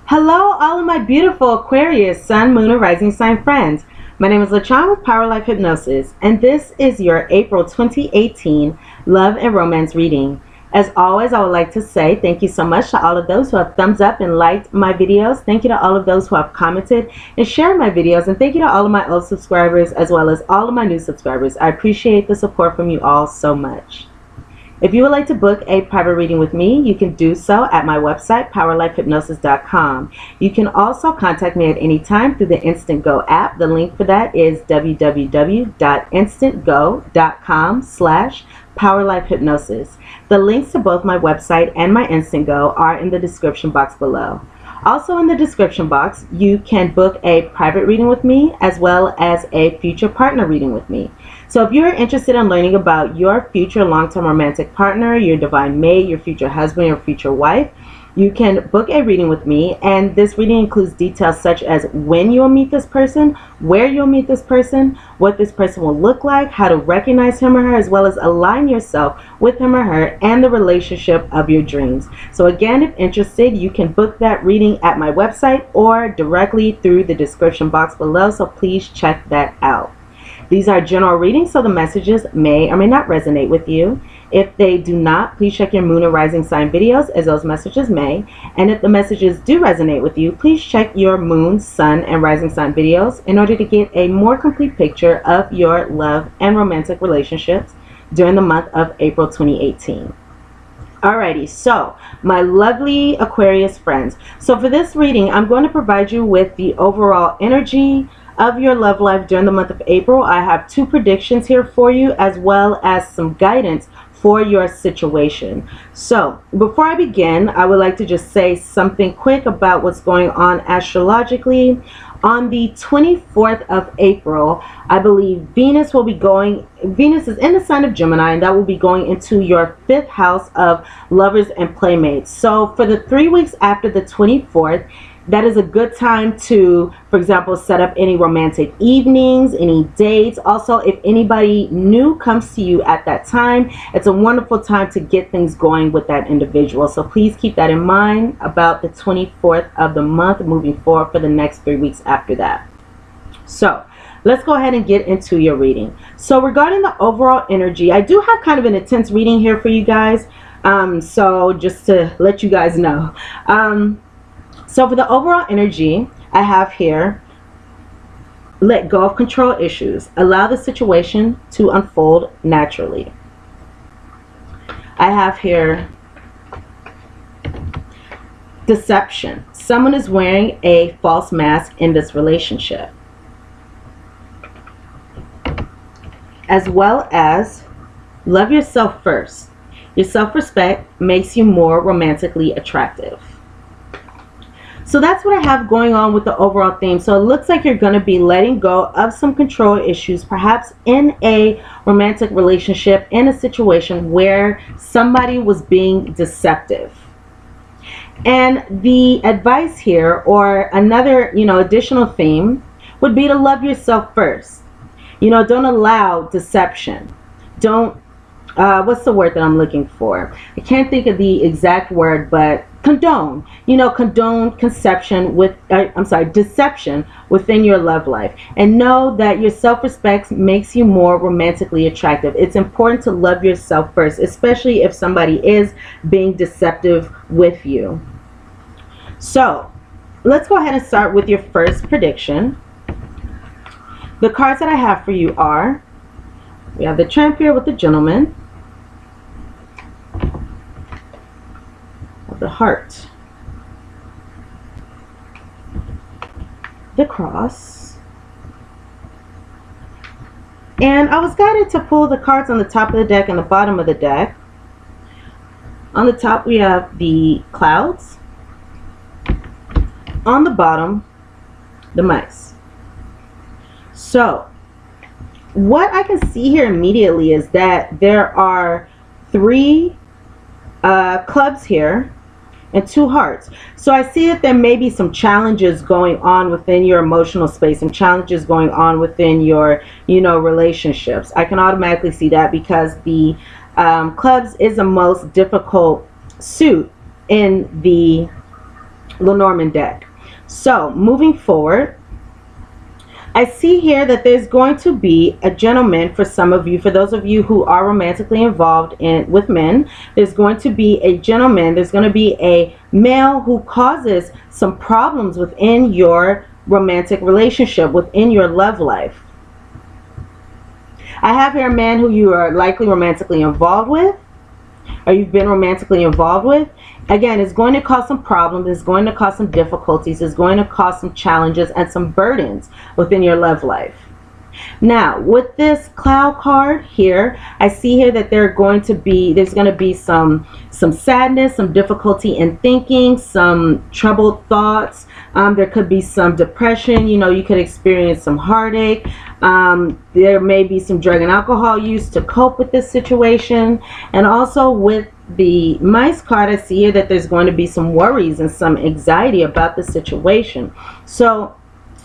Hello, all of my beautiful Aquarius, Sun, Moon, and Rising Sign friends. My name is LaChan with Power Life Hypnosis, and this is your April 2018 Love and Romance reading. As always, I would like to say thank you so much to all of those who have thumbs up and liked my videos. Thank you to all of those who have commented and shared my videos, and thank you to all of my old subscribers as well as all of my new subscribers. I appreciate the support from you all so much. If you would like to book a private reading with me, you can do so at my website, POWERLIFEHYPNOSIS.com. You can also contact me at any time through the Instant Go app. The link for that is www.instantgo.com/PowerLifeHypnosis. The links to both my website and my Instant Go are in the description box below. Also in the description box, you can book a private reading with me as well as a future partner reading with me. So if you're interested in learning about your future long-term romantic partner, your divine mate, your future husband, your future wife, you can book a reading with me, and this reading includes details such as when you'll meet this person, where you'll meet this person, what this person will look like, how to recognize him or her, as well as align yourself with him or her and the relationship of your dreams. So again, if interested, you can book that reading at my website or directly through the description box below, so please check that out. These are general readings, so the messages may or may not resonate with you. If they do not, please check your moon and rising sign videos, as those messages may. And if the messages do resonate with you, please check your moon, sun, and rising sign videos in order to get a more complete picture of your love and romantic relationships during the month of April 2018. Alrighty, so my lovely Aquarius friends. So for this reading, I'm going to provide you with the overall energy of your love life during the month of April. I have two predictions here for you, as well as some guidance for your situation. So before I begin, I would like to just say something quick about what's going on astrologically. On the 24th of April, I believe Venus is in the sign of Gemini, and that will be going into your 5th house of lovers and playmates. So for the 3 weeks after the 24th, that is a good time to, for example, set up any romantic evenings, any dates. Also, if anybody new comes to you at that time, it's a wonderful time to get things going with that individual. So please keep that in mind about the 24th of the month moving forward for the next 3 weeks after that. So let's go ahead and get into your reading. So regarding the overall energy, I do have kind of an intense reading here for you guys. So just to let you guys know. So for the overall energy, I have here, let go of control issues. Allow the situation to unfold naturally. I have here, deception. Someone is wearing a false mask in this relationship. As well as, love yourself first. Your self-respect makes you more romantically attractive. So that's what I have going on with the overall theme. So it looks like you're going to be letting go of some control issues, perhaps in a romantic relationship, in a situation where somebody was being deceptive. And the advice here, or another, additional theme, would be to love yourself first. Don't allow deception. Don't, what's the word that I'm looking for? I can't think of the exact word, but condone. Condone deception within your love life. And know that your self-respect makes you more romantically attractive. It's important to love yourself first, especially if somebody is being deceptive with you. So let's go ahead and start with your first prediction. The cards that I have for you are, we have the Tramp here with the Gentleman, the Heart, the Cross, and I was guided to pull the cards on the top of the deck and the bottom of the deck. On the top we have the Clouds, on the bottom the Mice. So what I can see here immediately is that there are 3 clubs here and 2 hearts. So I see that there may be some challenges going on within your emotional space and challenges going on within your, relationships. I can automatically see that because the clubs is the most difficult suit in the Lenormand deck. So moving forward, I see here that there's going to be a gentleman for some of you. For those of you who are romantically involved with men, there's going to be a gentleman. There's going to be a male who causes some problems within your romantic relationship, within your love life. I have here a man who you are likely romantically involved with, or you've been romantically involved with. Again, it's going to cause some problems, it's going to cause some difficulties, it's going to cause some challenges and some burdens within your love life. Now, with this cloud card here, I see here that there's going to be some sadness, some difficulty in thinking, some troubled thoughts. There could be some depression. You know, you could experience some heartache. There may be some drug and alcohol use to cope with this situation. And also with the mice card, I see here that there's going to be some worries and some anxiety about the situation. So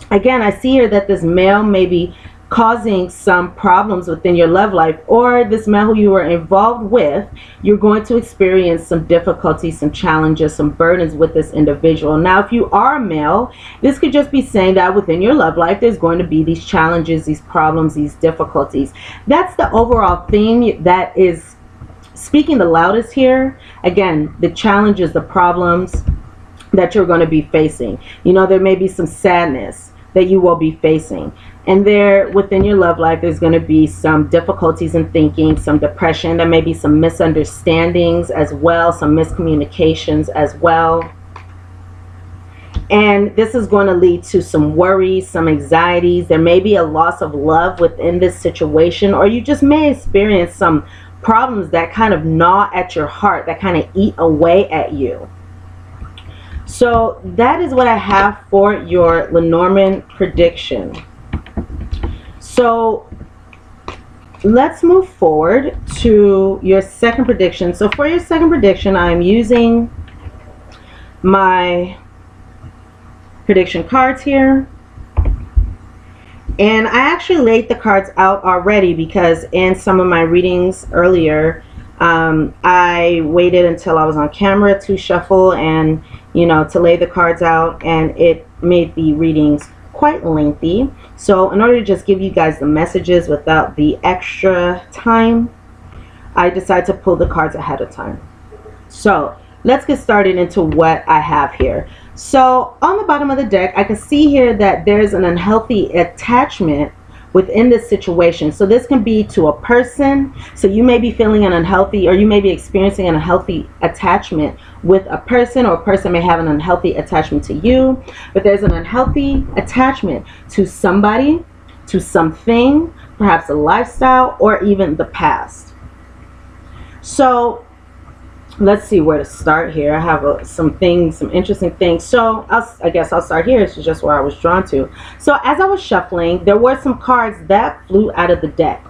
again, I see here that this male may be causing some problems within your love life, or this male who you were involved with, you're going to experience some difficulties, some challenges, some burdens with this individual. Now, if you are a male, this could just be saying that within your love life, there's going to be these challenges, these problems, these difficulties. That's the overall theme that is speaking the loudest here. Again, the challenges, the problems that you're going to be facing. You know, there may be some sadness that you will be facing. And there within your love life, there's going to be some difficulties in thinking, some depression. There may be some misunderstandings as well, some miscommunications as well. And this is going to lead to some worries, some anxieties. There may be a loss of love within this situation, or you just may experience some problems that kind of gnaw at your heart, that kind of eat away at you. So that is what I have for your Lenormand prediction. So let's move forward to your second prediction. So for your second prediction, I'm using my prediction cards here. And I actually laid the cards out already because in some of my readings earlier, I waited until I was on camera to shuffle and, you know, to lay the cards out, and it made the readings quite lengthy. So in order to just give you guys the messages without the extra time, I decided to pull the cards ahead of time. So let's get started into what I have here. So on the bottom of the deck, I can see here that there's an unhealthy attachment within this situation. So this can be to a person. So you may be feeling an unhealthy, or you may be experiencing an unhealthy attachment with a person, or a person may have an unhealthy attachment to you. But there's an unhealthy attachment to somebody, to something, perhaps a lifestyle, or even the past. So let's see where to start here. I have some interesting things. So I guess I'll start here. It's just where I was drawn to. So as I was shuffling, there were some cards that flew out of the deck.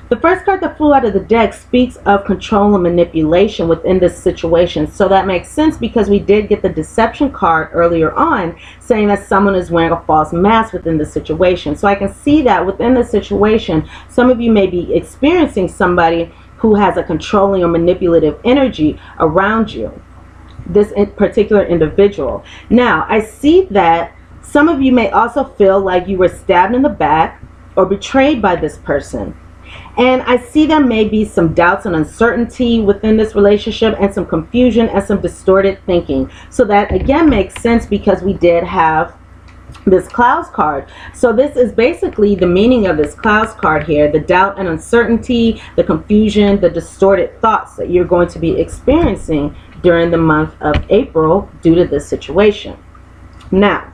The first card that flew out of the deck speaks of control and manipulation within this situation. So that makes sense because we did get the deception card earlier on saying that someone is wearing a false mask within the situation. So I can see that within the situation, some of you may be experiencing somebody who has a controlling or manipulative energy around you, this particular individual. Now, I see that some of you may also feel like you were stabbed in the back or betrayed by this person. And I see there may be some doubts and uncertainty within this relationship, and some confusion and some distorted thinking. So that again makes sense because we did have this clouds card. So this is basically the meaning of this clouds card here: the doubt and uncertainty, the confusion, the distorted thoughts that you're going to be experiencing during the month of April due to this situation. Now,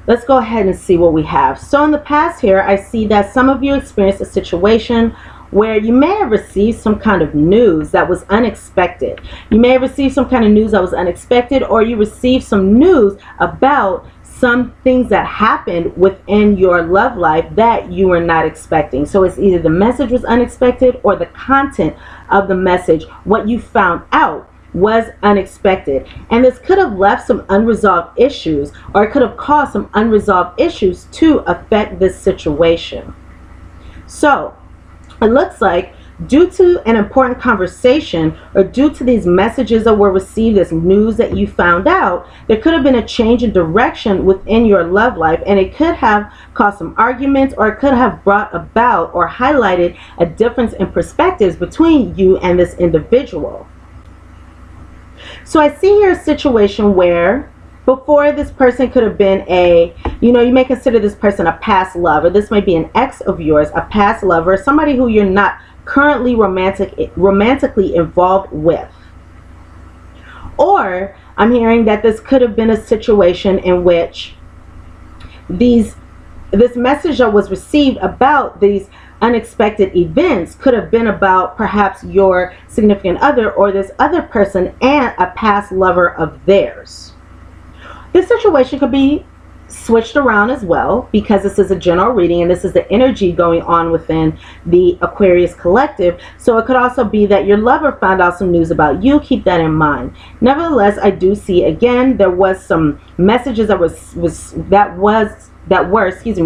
let's go ahead and see what we have. So in the past here, I see that some of you experienced a situation where you may have received some kind of news that was unexpected. You may have received some kind of news that was unexpected, or you received some news about some things that happened within your love life that you were not expecting. So it's either the message was unexpected, or the content of the message, what you found out, was unexpected. And this could have left some unresolved issues, or it could have caused some unresolved issues to affect this situation. So it looks like due to an important conversation or due to these messages that were received, this news that you found out, there could have been a change in direction within your love life, and it could have caused some arguments, or it could have brought about or highlighted a difference in perspectives between you and this individual. So I see here a situation where before, this person could have been you may consider this person a past lover. This might be an ex of yours, a past lover, somebody who you're not currently romantically involved with. Or I'm hearing that this could have been a situation in which this message that was received about these unexpected events could have been about perhaps your significant other or this other person and a past lover of theirs. This situation could be switched around as well, because this is a general reading and this is the energy going on within the Aquarius collective. So it could also be that your lover found out some news about you. Keep that in mind. Nevertheless, I do see again there was some messages that were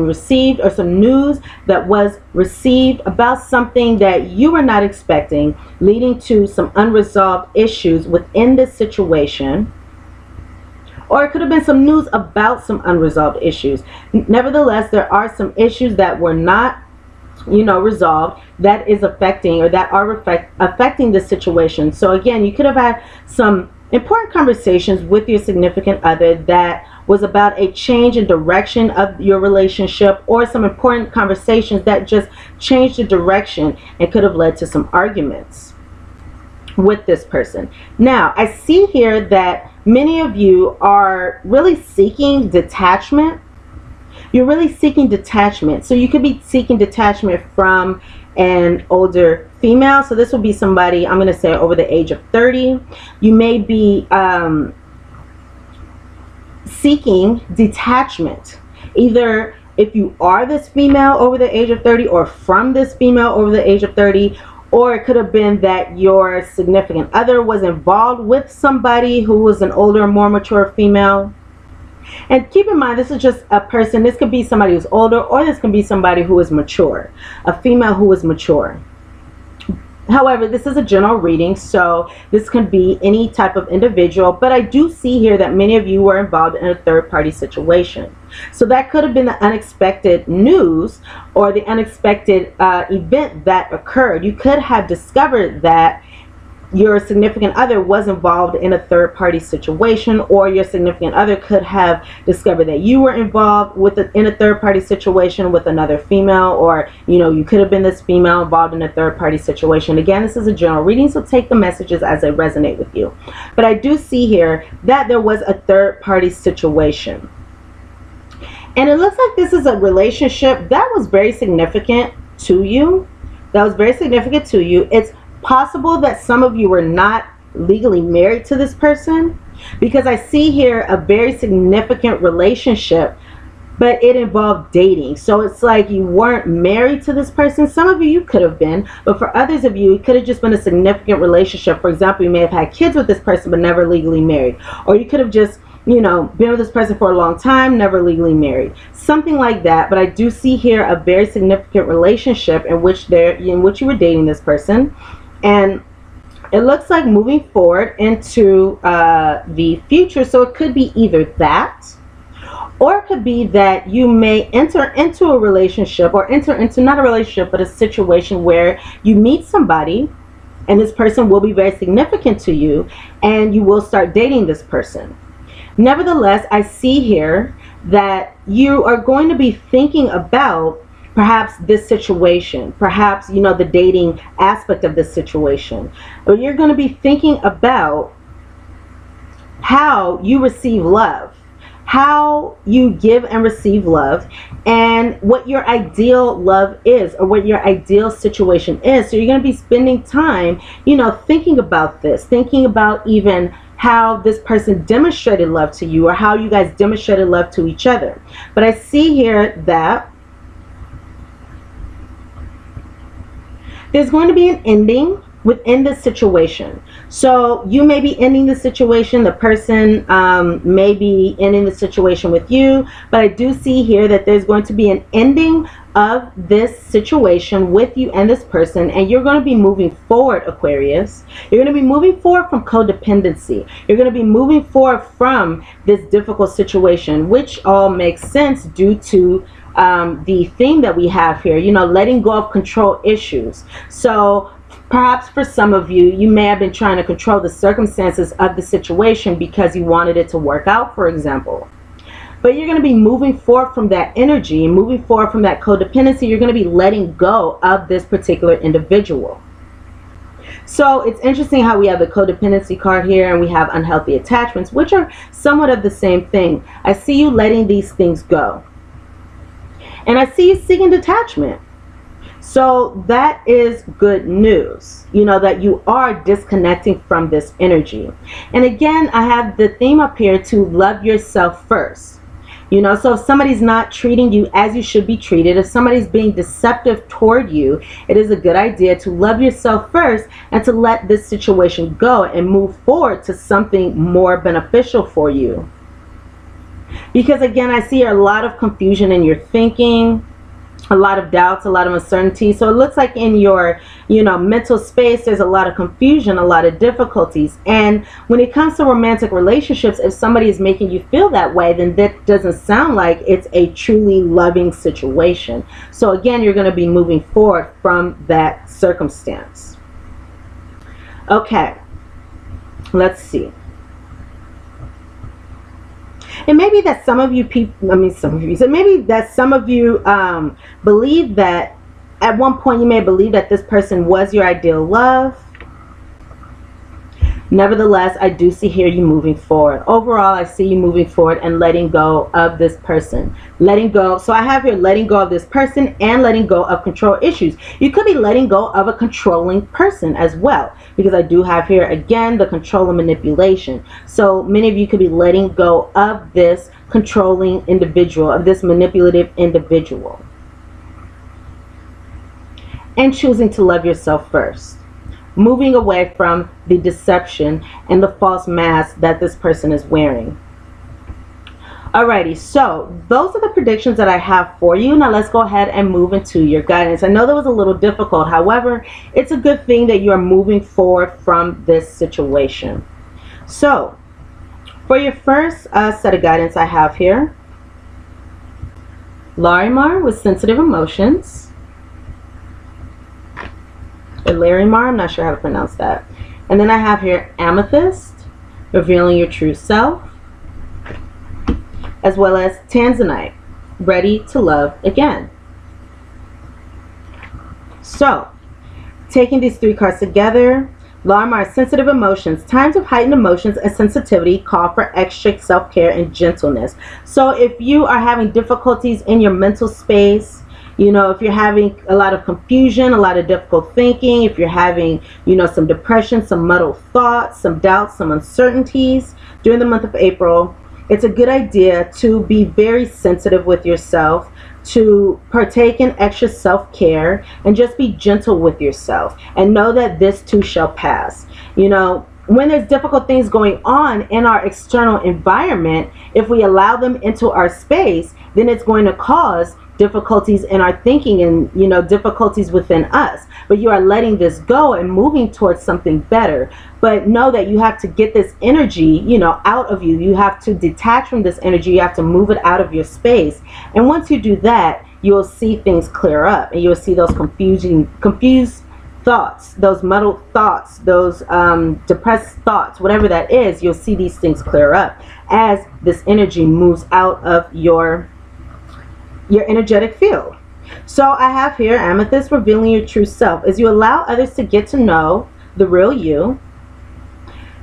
received, or some news that was received about something that you were not expecting, leading to some unresolved issues within this situation. Or it could have been some news about some unresolved issues. Nevertheless, there are some issues that were not, resolved, that is affecting, or that are affecting this situation. So again, you could have had some important conversations with your significant other that was about a change in direction of your relationship, or some important conversations that just changed the direction and could have led to some arguments with this person. Now, I see here that many of you are really seeking detachment. You're really seeking detachment. So you could be seeking detachment from an older female. So this will be somebody, I'm going to say, over the age of 30. You may be seeking detachment, either if you are this female over the age of 30, or from this female over the age of 30. Or it could have been that your significant other was involved with somebody who was an older, more mature female. And keep in mind, this is just a person. This could be somebody who's older, or this can be somebody who is mature, a female who is mature. However, this is a general reading, so this can be any type of individual. But I do see here that many of you were involved in a third-party situation. So that could have been the unexpected news, or the unexpected event that occurred. You could have discovered that your significant other was involved in a third-party situation, or your significant other could have discovered that you were involved in a third-party situation with another female, or you could have been this female involved in a third-party situation. Again, this is a general reading, so take the messages as they resonate with you. But I do see here that there was a third-party situation, and it looks like this is a relationship that was very significant to you. It's possible that some of you were not legally married to this person, because I see here a very significant relationship, but it involved dating. So it's like you weren't married to this person. Some of you could have been, but for others of you, it could have just been a significant relationship. For example, you may have had kids with this person, but never legally married. Or you could have just been with this person for a long time, never legally married, something like that. But I do see here a very significant relationship in which you were dating this person. And it looks like moving forward into the future. So it could be either that, or it could be that you may enter into a relationship, or enter into, not a relationship, but a situation where you meet somebody, and this person will be very significant to you, and you will start dating this person. Nevertheless, I see here that you are going to be thinking about perhaps this situation, perhaps, the dating aspect of this situation. Or you're going to be thinking about how you receive love, how you give and receive love, and what your ideal love is, or what your ideal situation is. So you're going to be spending time, thinking about this, thinking about even how this person demonstrated love to you, or how you guys demonstrated love to each other. But I see here that there's going to be an ending within this situation. So you may be ending the situation, the person may be ending the situation with you, but I do see here that there's going to be an ending of this situation with you and this person, and you're going to be moving forward, Aquarius. You're going to be moving forward from codependency. You're going to be moving forward from this difficult situation, which all makes sense due to the theme that we have here, you know, letting go of control issues. So perhaps for some of you, you may have been trying to control the circumstances of the situation because you wanted it to work out, for example. But you're going to be moving forward from that energy, moving forward from that codependency. You're going to be letting go of this particular individual. So it's interesting how we have the codependency card here and we have unhealthy attachments, which are somewhat of the same thing. I see you letting these things go. And I see you seeking detachment. So that is good news, you know, that you are disconnecting from this energy. And again, I have the theme up here to love yourself first. You know, so if somebody's not treating you as you should be treated, if somebody's being deceptive toward you, it is a good idea to love yourself first and to let this situation go and move forward to something more beneficial for you. Because again, I see a lot of confusion in your thinking, a lot of doubts, a lot of uncertainty. So it looks like in your, you know, mental space, there's a lot of confusion, a lot of difficulties. And when it comes to romantic relationships, if somebody is making you feel that way, then that doesn't sound like it's a truly loving situation. So again, you're going to be moving forward from that circumstance. Okay, let's see. And maybe that some of you believe that at one point you may believe that this person was your ideal love. Nevertheless, I do see here you moving forward. Overall, I see you moving forward and letting go of this person. Letting go. So I have here letting go of this person and letting go of control issues. You could be letting go of a controlling person as well, because I do have here again the control and manipulation. So many of you could be letting go of this controlling individual, of this manipulative individual, and choosing to love yourself first. Moving away from the deception and the false mask that this person is wearing. Alrighty, so those are the predictions that I have for you. Now let's go ahead and move into your guidance. I know that was a little difficult. However, it's a good thing that you are moving forward from this situation. So for your first set of guidance I have here, Larimar with sensitive emotions. Or Larimar, I'm not sure how to pronounce that. And then I have here Amethyst, revealing your true self, as well as Tanzanite, ready to love again. So, taking these three cards together, Larimar, sensitive emotions. Times of heightened emotions and sensitivity call for extra self-care and gentleness. So if you are having difficulties in your mental space, you know, if you're having a lot of confusion, a lot of difficult thinking, if you're having, you know, some depression, some muddled thoughts, some doubts, some uncertainties during the month of April, it's a good idea to be very sensitive with yourself, to partake in extra self-care, and just be gentle with yourself. And know that this too shall pass. You know, when there's difficult things going on in our external environment, if we allow them into our space, then it's going to cause difficulties in our thinking and, you know, difficulties within us. But you are letting this go and moving towards something better. But know that you have to get this energy, you know, out of you. You have to detach from this energy. You have to move it out of your space. And once you do that, you will see things clear up, and you will see those confused thoughts, those muddled thoughts, those depressed thoughts, whatever that is. You'll see these things clear up as this energy moves out of your energetic field. So I have here Amethyst, revealing your true self. As you allow others to get to know the real you,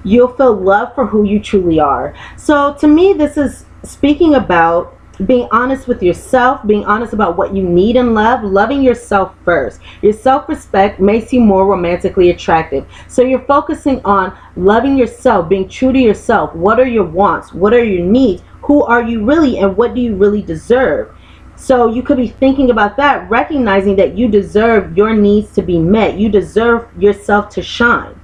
you'll feel love for who you truly are. So to me, this is speaking about being honest with yourself, being honest about what you need in love, loving yourself first. Your self-respect makes you more romantically attractive. So you're focusing on loving yourself, being true to yourself. What are your wants? What are your needs? Who are you really, and what do you really deserve? So you could be thinking about that, recognizing that you deserve your needs to be met. You deserve yourself to shine.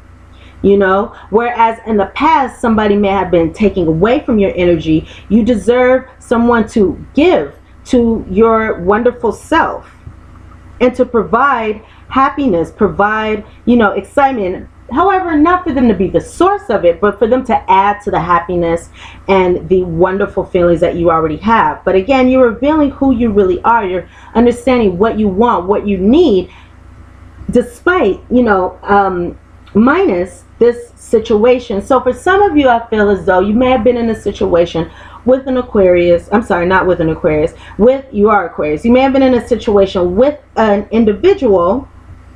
Whereas in the past somebody may have been taking away from your energy, you deserve someone to give to your wonderful self and to provide happiness, provide excitement. However, not for them to be the source of it, but for them to add to the happiness and the wonderful feelings that you already have. But again, you're revealing who you really are. You're understanding what you want, what you need, despite minus this situation. So for some of you, I feel as though you may have been in a situation with an Aquarius. I'm sorry, not with an Aquarius. You are Aquarius. You may have been in a situation with an individual.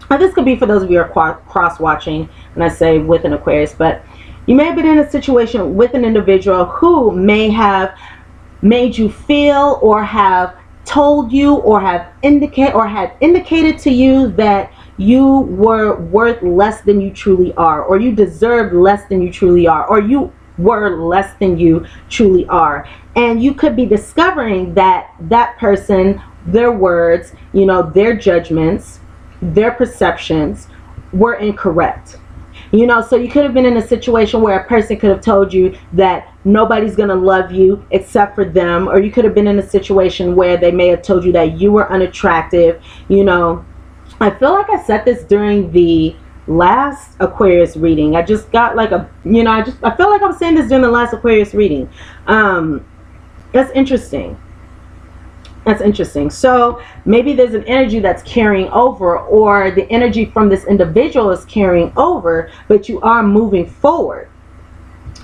Now, this could be for those of you who are cross-watching when I say with an Aquarius, but you may have been in a situation with an individual who may have made you feel or have told you or had indicated to you that you were worth less than you truly are, or you deserved less than you truly are, or you were less than you truly are. And you could be discovering that that person, their words, their judgments, their perceptions were incorrect. So you could have been in a situation where a person could have told you that nobody's going to love you except for them, or you could have been in a situation where they may have told you that you were unattractive. I feel like I said this during the last Aquarius reading. I just got like I feel like I'm saying this during the last Aquarius reading. That's interesting. That's interesting. So maybe there's an energy that's carrying over, or the energy from this individual is carrying over, but you are moving forward.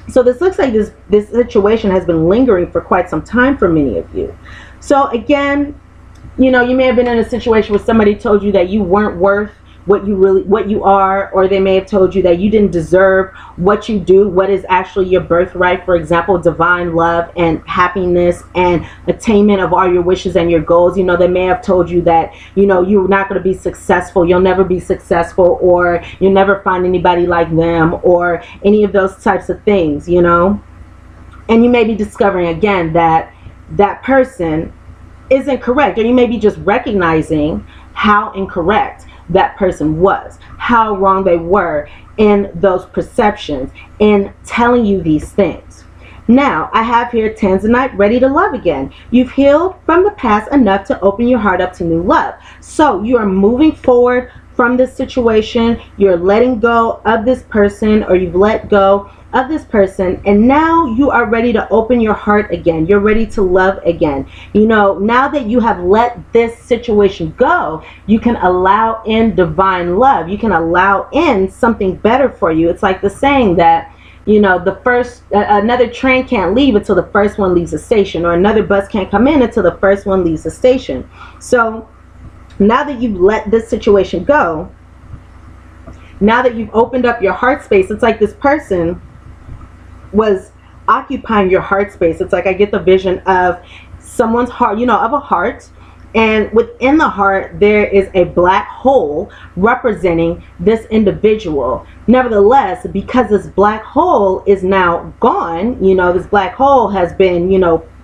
So this looks like this situation has been lingering for quite some time for many of you. So again, you may have been in a situation where somebody told you that you weren't worth what you are, or they may have told you that you didn't deserve what you do, what is actually your birthright. For example, divine love and happiness and attainment of all your wishes and your goals. They may have told you that you're not going to be successful, you'll never be successful, or you'll never find anybody like them, or any of those types of things. And you may be discovering again that that person isn't correct, or you may be just recognizing how incorrect that person was, how wrong they were in those perceptions, in telling you these things. Now, I have here Tanzanite, ready to love again. You've healed from the past enough to open your heart up to new love. So you are moving forward from this situation. You're letting go of this person, or you've let go of this person, and now you are ready to open your heart again. You're ready to love again. Now that you have let this situation go, you can allow in divine love. You can allow in something better for you. It's like the saying that another train can't leave until the first one leaves the station, or another bus can't come in until the first one leaves the station. So now that you've let this situation go, now that you've opened up your heart space, it's like this person was occupying your heart space. It's like I get the vision of someone's heart, of a heart, and within the heart there is a black hole representing this individual. Nevertheless, because this black hole is now gone, this black hole has been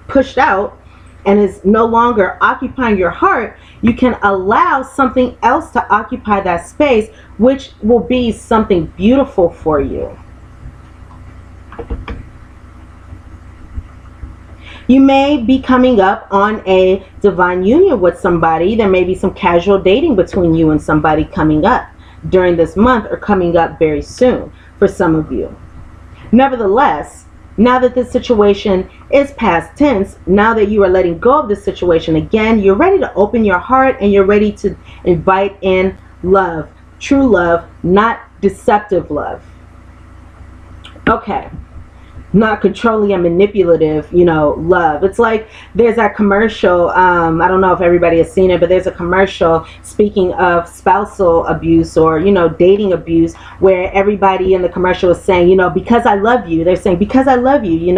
pushed out and is no longer occupying your heart, you can allow something else to occupy that space, which will be something beautiful for you. You may be coming up on a divine union with somebody. There may be some casual dating between you and somebody coming up during this month, or coming up very soon for some of you. Nevertheless, now that this situation is past tense, now that you are letting go of this situation, again, you're ready to open your heart, and you're ready to invite in love, true love, not deceptive love. Okay. Not controlling and manipulative, love. It's like there's that commercial, I don't know if everybody has seen it, but there's a commercial speaking of spousal abuse, or, dating abuse, where everybody in the commercial is saying, because I love you. They're saying, because I love you,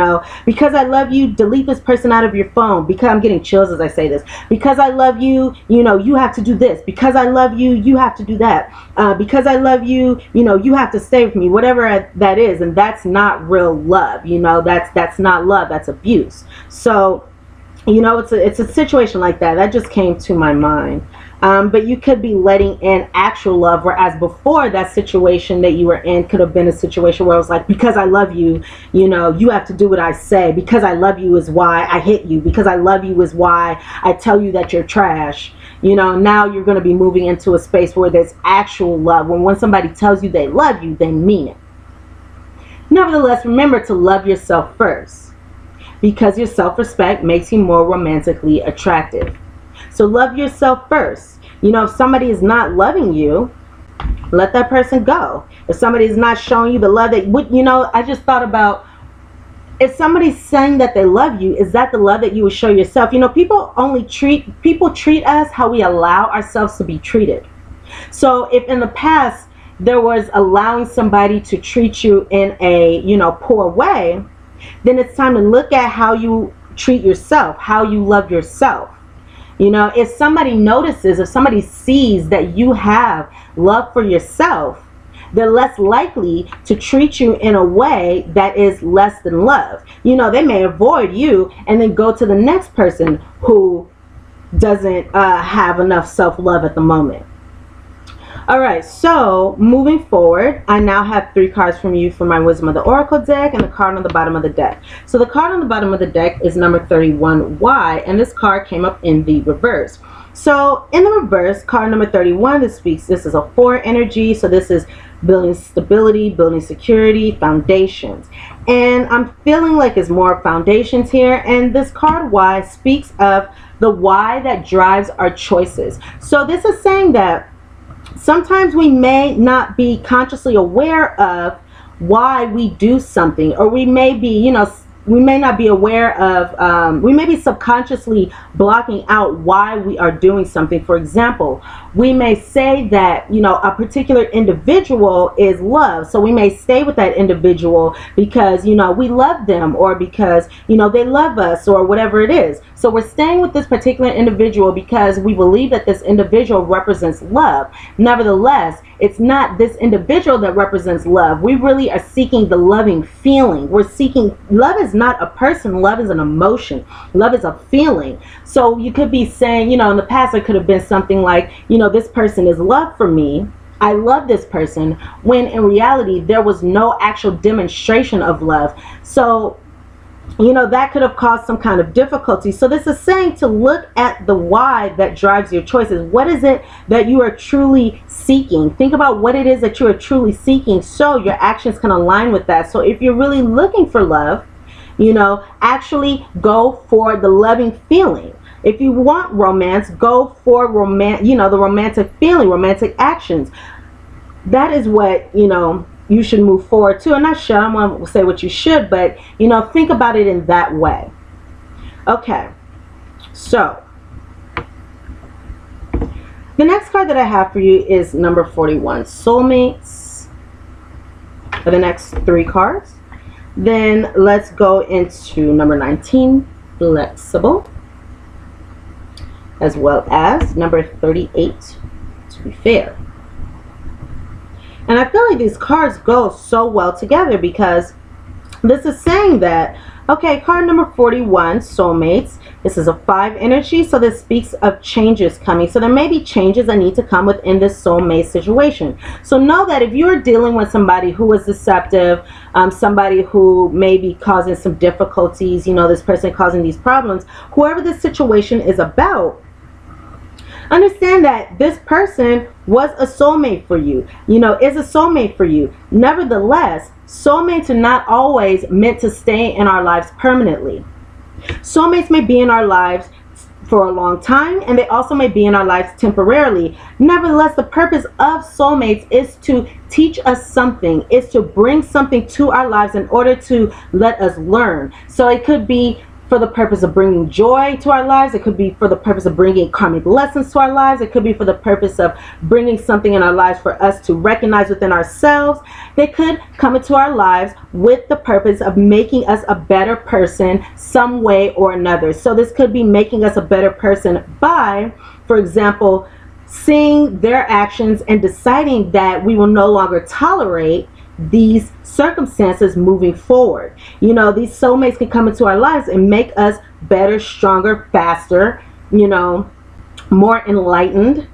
because I love you, delete this person out of your phone. Because I'm getting chills as I say this. Because I love you, you have to do this. Because I love you, you have to do that. Because I love you, you have to stay with me, whatever that is. And that's not real love. That's not love, that's abuse. So you know, it's a situation like that. That just came to my mind. But you could be letting in actual love, whereas before, that situation that you were in could have been a situation where it was like, because I love you, you know, you have to do what I say. Because I love you is why I hit you. Because I love you is why I tell you that you're trash. You know, now you're going to be moving into a space where there's actual love. When somebody tells you they love you, they mean it. Nevertheless, remember to love yourself first, because your self-respect makes you more romantically attractive. So love yourself first. You know, if somebody is not loving you, let that person go. If somebody is not showing you the love that, you know, I just thought about, if somebody's saying that they love you, is that the love that you would show yourself? You know, people treat us how we allow ourselves to be treated. So if in the past there was allowing somebody to treat you in a, you know, poor way, then it's time to look at how you treat yourself, how you love yourself. You know, if somebody notices, if somebody sees that you have love for yourself, they're less likely to treat you in a way that is less than love. You know, they may avoid you and then go to the next person who doesn't have enough self-love at the moment. All right, so moving forward, I now have 3 cards from you for my Wisdom of the Oracle deck and the card on the bottom of the deck. So the card on the bottom of the deck is number 31Y, and this card came up in the reverse. So in the reverse, card number 31, this is a 4 energy. So this is building stability, building security, foundations. And I'm feeling like it's more foundations here. And this card Y speaks of the why that drives our choices. So this is saying that sometimes we may not be consciously aware of why we do something, or we may be, you know, we may not be aware of, we may be subconsciously blocking out why we are doing something. For example, we may say that, you know, a particular individual is love. So we may stay with that individual because, you know, we love them, or because, you know, they love us, or whatever it is. So we're staying with this particular individual because we believe that this individual represents love. Nevertheless, it's not this individual that represents love. We really are seeking the loving feeling. We're seeking, love is not a person. Love is an emotion. Love is a feeling. So you could be saying, you know, in the past it could have been something like, you know, this person is love for me. I love this person, when in reality there was no actual demonstration of love. So, you know, that could have caused some kind of difficulty. So this is saying to look at the why that drives your choices. What is it that you are truly seeking? Think about what it is that you are truly seeking, so your actions can align with that. So if you're really looking for love, you know, actually go for the loving feeling. If you want romance, go for you know, the romantic feeling, romantic actions. That is what, you know, you should move forward to. And not should, I don't want to say what you should, but, you know, think about it in that way. Okay, so the next card that I have for you is number 41, soulmates, for the next 3 cards. Then let's go into number 19, flexible, as well as number 38, to be fair. And I feel like these cards go so well together, because this is saying that, okay, card number 41, soulmates, this is a 5 energy, so this speaks of changes coming. So there may be changes that need to come within this soulmate situation. So know that if you're dealing with somebody who is deceptive, somebody who may be causing some difficulties, you know, this person causing these problems, whoever this situation is about, understand that this person was a soulmate for you, you know, is a soulmate for you. Nevertheless, soulmates are not always meant to stay in our lives permanently. Soulmates may be in our lives for a long time, and they also may be in our lives temporarily. Nevertheless, the purpose of soulmates is to teach us something, is to bring something to our lives in order to let us learn. So it could be for the purpose of bringing joy to our lives. It could be for the purpose of bringing karmic lessons to our lives. It could be for the purpose of bringing something in our lives for us to recognize within ourselves. They could come into our lives with the purpose of making us a better person some way or another. So this could be making us a better person by, for example, seeing their actions and deciding that we will no longer tolerate, these circumstances moving forward. You know, these soulmates can come into our lives and make us better, stronger, faster, you know, more enlightened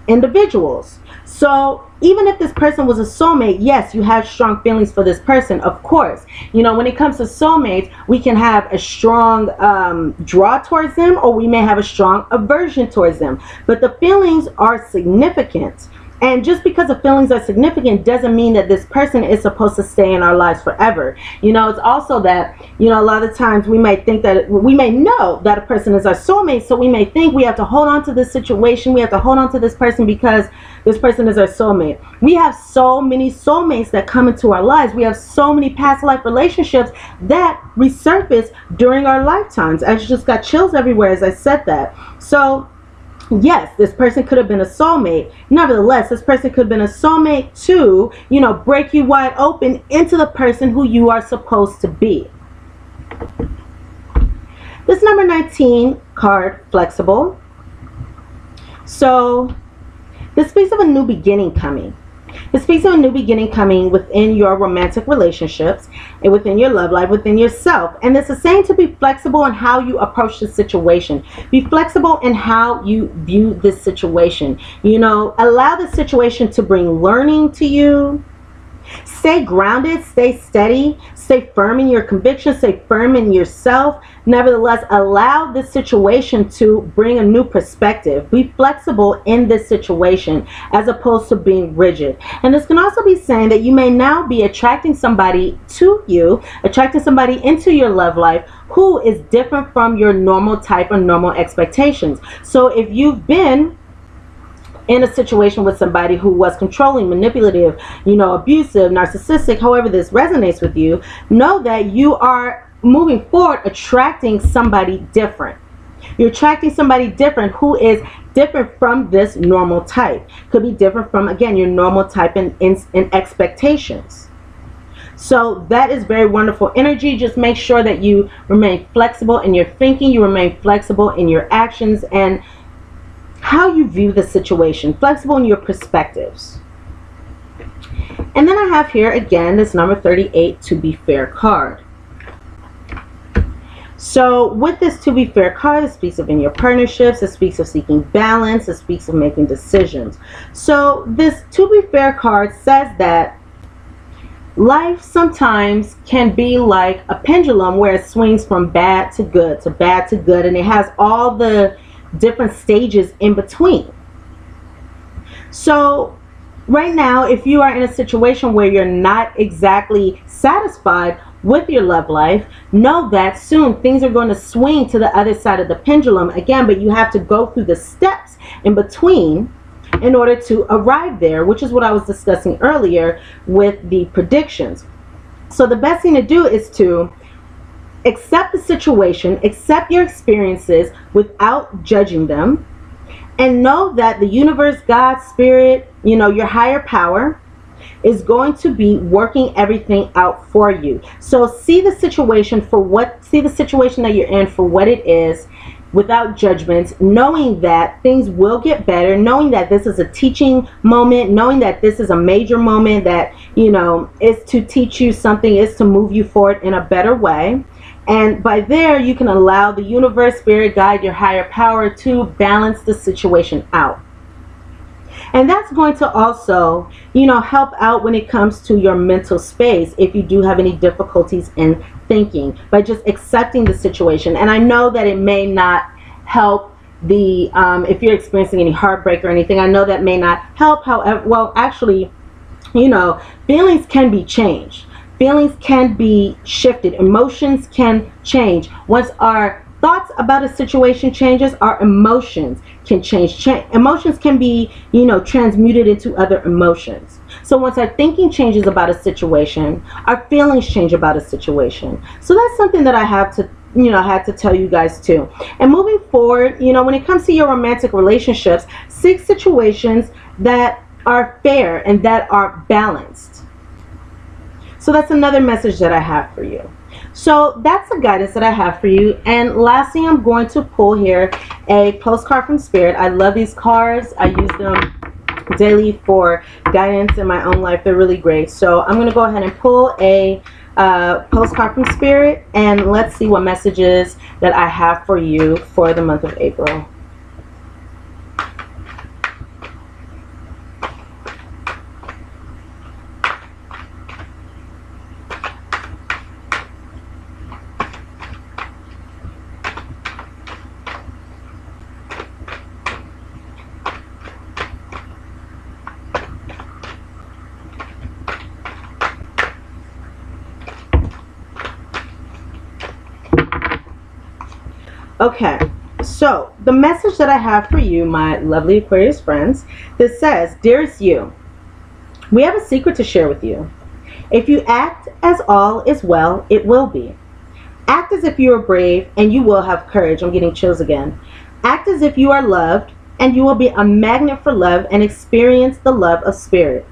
individuals. So even if this person was a soulmate, yes, you have strong feelings for this person, of course. You know, when it comes to soulmates, we can have a strong draw towards them, or we may have a strong aversion towards them. But the feelings are significant. And just because the feelings are significant doesn't mean that this person is supposed to stay in our lives forever. You know, it's also that, you know, a lot of times we may think that, we may know that a person is our soulmate, so we may think we have to hold on to this situation, we have to hold on to this person because this person is our soulmate. We have so many soulmates that come into our lives. We have so many past life relationships that resurface during our lifetimes. I just got chills everywhere as I said that. So yes, this person could have been a soulmate. Nevertheless, this person could have been a soulmate to, you know, break you wide open into the person who you are supposed to be. This number 19 card, flexible. So this speaks of a new beginning coming. It speaks of a new beginning coming within your romantic relationships and within your love life, within yourself. And it's the same to be flexible in how you approach the situation. Be flexible in how you view this situation. You know, allow the situation to bring learning to you. Stay grounded, stay steady, stay firm in your convictions, stay firm in yourself. Nevertheless, allow this situation to bring a new perspective. Be flexible in this situation as opposed to being rigid. And this can also be saying that you may now be attracting somebody to you, attracting somebody into your love life who is different from your normal type or normal expectations. So if you've been in a situation with somebody who was controlling, manipulative, you know, abusive, narcissistic, however this resonates with you, know that you are moving forward attracting somebody different. You're attracting somebody different who is different from this normal type. Could be different from, again, your normal type in expectations. So that is very wonderful energy. Just make sure that you remain flexible in your thinking, you remain flexible in your actions, and how you view the situation, flexible in your perspectives. And then I have here again this number 38, to be fair card. So with this to be fair card, it speaks of in your partnerships, it speaks of seeking balance, it speaks of making decisions. So this to be fair card says that life sometimes can be like a pendulum where it swings from bad to good, to bad to good, and it has all the different stages in between. So right now, if you are in a situation where you're not exactly satisfied with your love life, know that soon things are going to swing to the other side of the pendulum again, but you have to go through the steps in between in order to arrive there, which is what I was discussing earlier with the predictions. So the best thing to do is to accept the situation, accept your experiences without judging them, and know that the universe, God, spirit, you know, your higher power is going to be working everything out for you. So see the situation that you're in for what it is, without judgment, knowing that things will get better, knowing that this is a teaching moment, knowing that this is a major moment that, you know, is to teach you something, is to move you forward in a better way. And by there, you can allow the universe, spirit, guide, your higher power to balance the situation out. And that's going to also, you know, help out when it comes to your mental space if you do have any difficulties in thinking, by just accepting the situation. And I know that it may not help the, if you're experiencing any heartbreak or anything, I know that may not help. However, well, actually, you know, feelings can be changed. Feelings can be shifted. Emotions can change. Once our thoughts about a situation changes, our emotions can change. Emotions can be, you know, transmuted into other emotions. So once our thinking changes about a situation, our feelings change about a situation. So that's something that I have to, you know, had to tell you guys too. And moving forward, you know, when it comes to your romantic relationships, seek situations that are fair and that are balanced. So that's another message that I have for you. So that's the guidance that I have for you. And lastly, I'm going to pull here a postcard from Spirit. I love these cards. I use them daily for guidance in my own life. They're really great. So I'm going to go ahead and pull a postcard from Spirit, and let's see what messages that I have for you for the month of April. Okay, so the message that I have for you, my lovely Aquarius friends, this says, dearest you, we have a secret to share with you. If you act as all is well, it will be. Act as if you are brave and you will have courage. I'm getting chills again. Act as if you are loved and you will be a magnet for love and experience the love of Spirit.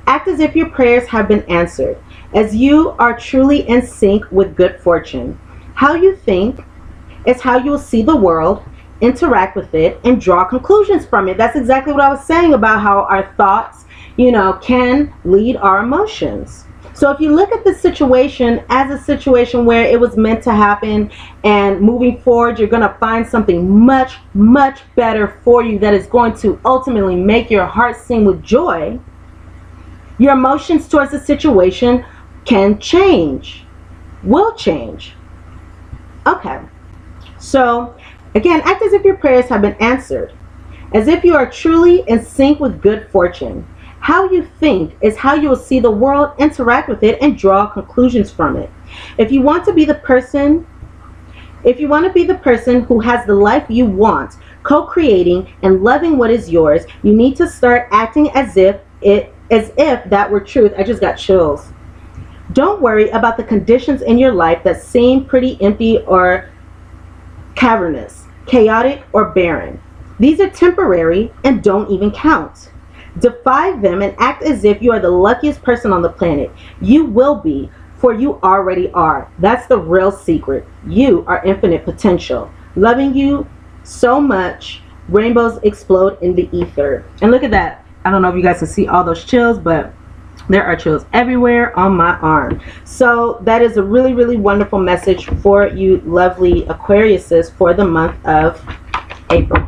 Act as if your prayers have been answered, as you are truly in sync with good fortune. How you think is how you will see the world, interact with it, and draw conclusions from it. That's exactly what I was saying about how our thoughts, can lead our emotions. So if you look at this situation as a situation where it was meant to happen, and moving forward, you're going to find something much, much better for you that is going to ultimately make your heart sing with joy, your emotions towards the situation can change, will change. Okay. So, again, act as if your prayers have been answered, as if you are truly in sync with good fortune. How you think is how you will see the world, interact with it, and draw conclusions from it. If you want to be the person who has the life you want, co-creating and loving what is yours, you need to start acting as if that were truth. I just got chills. Don't worry about the conditions in your life that seem pretty empty or cavernous, chaotic, or barren. These are temporary and don't even count. Defy them and act as if you are the luckiest person on the planet. You will be, for you already are. That's the real secret. You are infinite potential. Loving you so much, rainbows explode in the ether. And look at that. I don't know if you guys can see all those chills, but there are chills everywhere on my arm. So that is a really, really wonderful message for you lovely Aquariuses for the month of April.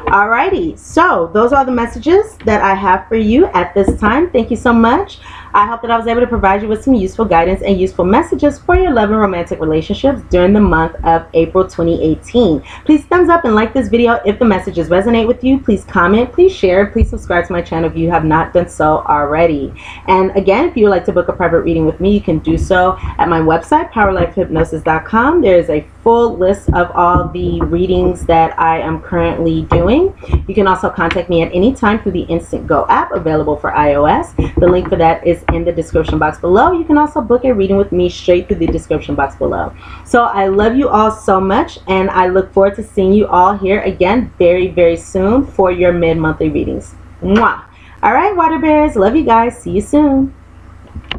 Alrighty, so those are the messages that I have for you at this time. Thank you so much. I hope that I was able to provide you with some useful guidance and useful messages for your love and romantic relationships during the month of April 2018. Please thumbs up and like this video if the messages resonate with you. Please comment, please share, please subscribe to my channel if you have not done so already. And again, if you would like to book a private reading with me, you can do so at my website, POWERLIFEHYPNOSIS.com. There is a full list of all the readings that I am currently doing. You can also contact me at any time through the Instant Go app available for iOS. The link for that is in the description box below. You can also book a reading with me straight through the description box below. So I love you all so much, and I look forward to seeing you all here again very, very soon for your mid-monthly readings. Mwah! All right, water bears, love you guys. See you soon.